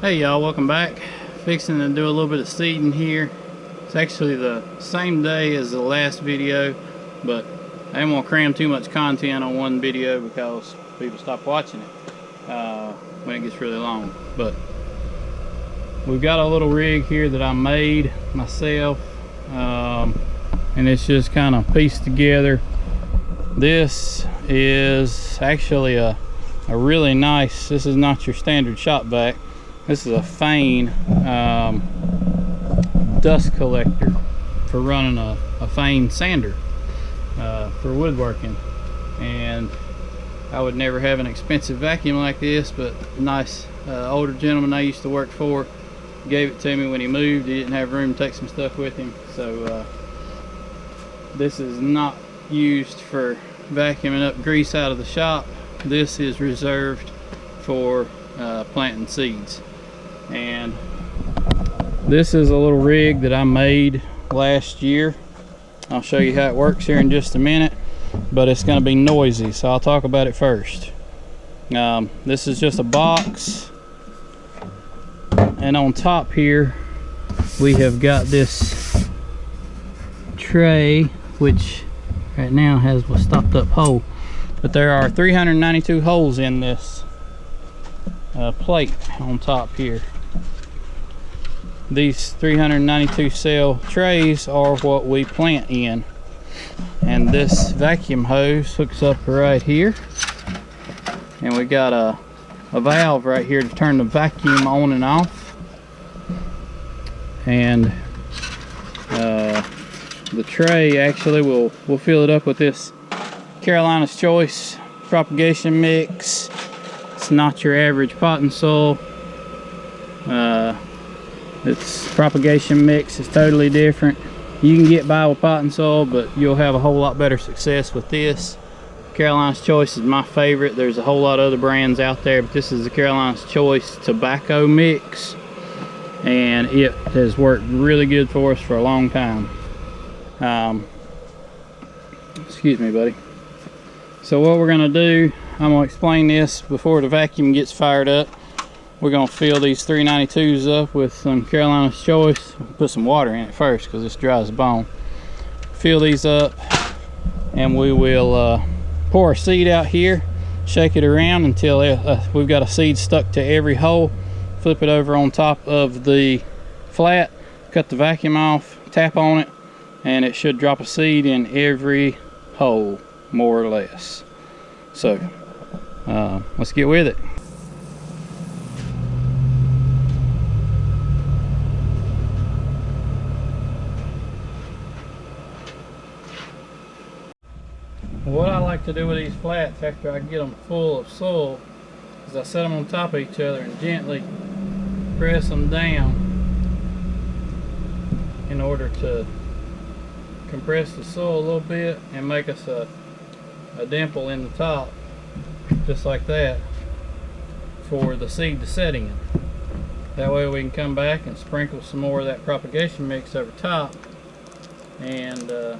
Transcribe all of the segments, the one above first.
Hey y'all, welcome back. Fixing to do a little bit of seeding here. It's actually the same day as the last video, but I didn't want to cram too much content on one video because people stop watching it when it gets really long. But we've got a little rig here that I made myself, and it's just kind of pieced together. This is actually a really nice, this is not your standard shop vac. This is a Fane dust collector for running a Fane sander for woodworking. And I would never have an expensive vacuum like this, but a nice older gentleman I used to work for gave it to me when he moved. He didn't have room to take some stuff with him, so this is not used for vacuuming up grease out of the shop. This is reserved for planting seeds. And this is a little rig that I made last year. I'll show you how it works here in just a minute, but it's going to be noisy, so I'll talk about it first. This is just a box, and on top here we have got this tray, which right now has a stopped up hole, but there are 392 holes in this plate on top here. These 392 cell trays are what we plant in, and this vacuum hose hooks up right here, and we got a valve right here to turn the vacuum on and off. And the tray, actually we'll fill it up with this Carolina's Choice propagation mix. It's not your average potting soil. It's propagation mix is totally different. You can get by with potting soil, but you'll have a whole lot better success with this. Carolina's Choice is my favorite. There's a whole lot of other brands out there, but this is the Carolina's Choice tobacco mix, and it has worked really good for us for a long time. Excuse me, buddy. So what we're gonna do, I'm gonna explain this before the vacuum gets fired up. We're gonna fill these 392s up with some Carolina's Choice. Put some water in it first because this dries the bone. Fill these up, and we will pour a seed out here, shake it around until we've got a seed stuck to every hole. Flip it over on top of the flat, cut the vacuum off, tap on it, and it should drop a seed in every hole, more or less. So let's get with it. What I like to do with these flats after I get them full of soil is I set them on top of each other and gently press them down in order to compress the soil a little bit and make us a dimple in the top, just like that, for the seed to set in. That way we can come back and sprinkle some more of that propagation mix over top, and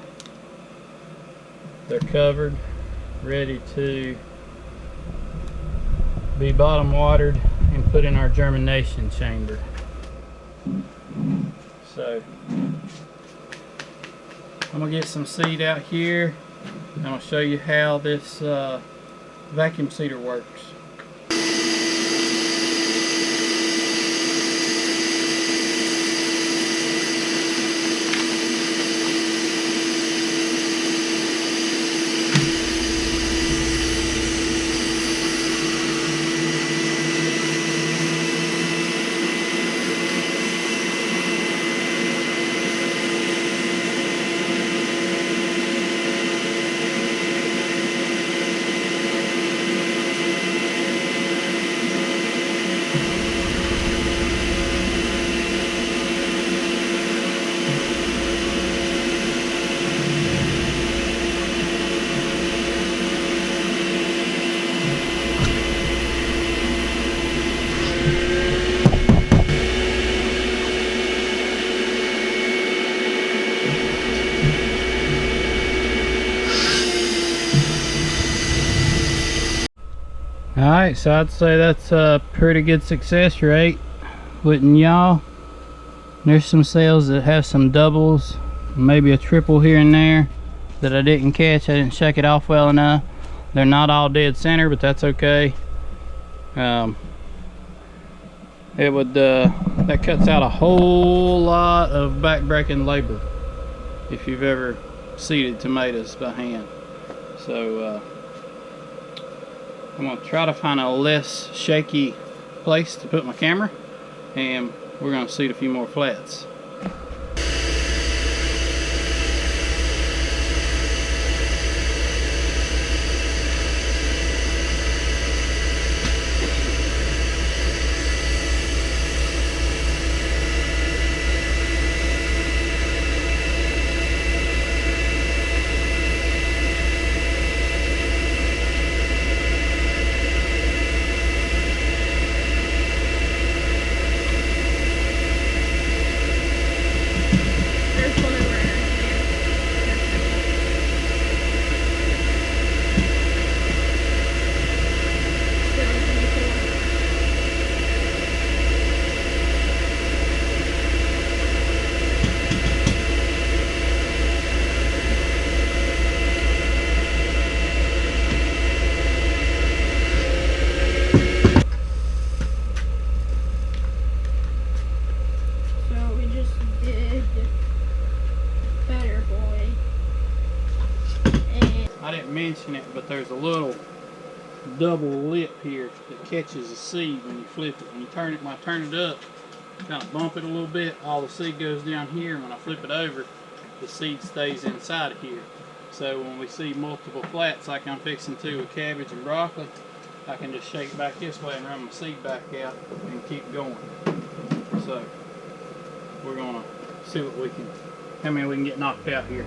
they're covered, ready to be bottom watered and put in our germination chamber. So I'm gonna get some seed out here, and I'll show you how this vacuum seeder works. Alright, so I'd say that's a pretty good success rate. wouldn't y'all? There's some sails that have some doubles, maybe a triple here and there that I didn't catch. I didn't shake it off well enough. They're not all dead center, but that's okay. It would that cuts out a whole lot of back-breaking labor if you've ever seeded tomatoes by hand. So I'm gonna try to find a less shaky place to put my camera, and we're gonna seed a few more flats. I didn't mention it, but there's a little double lip here that catches the seed when you flip it. When you turn it, when I turn it up, kind of bump it a little bit, all the seed goes down here, and when I flip it over, the seed stays inside of here. So when we see multiple flats like I'm fixing to with cabbage and broccoli, I can just shake back this way and run my seed back out and keep going. So we're gonna see what we can, how many we can get knocked out here.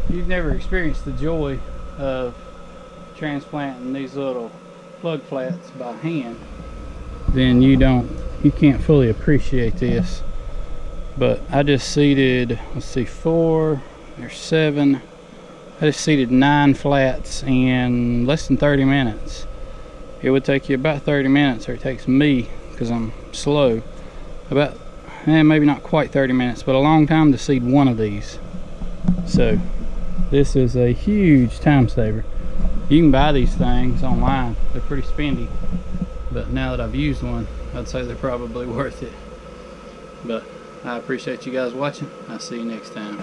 You've never experienced the joy of transplanting these little plug flats by hand, then you can't fully appreciate this. But I just seeded, let's see, 4, there's 7. I just seeded 9 flats in less than 30 minutes. It would take you about 30 minutes, or it takes me, because I'm slow, about maybe not quite 30 minutes, but a long time to seed one of these. So this is a huge time saver. You can buy these things online. They're pretty spendy, but now that I've used one, I'd say they're probably worth it. But I appreciate you guys watching. I'll see you next time.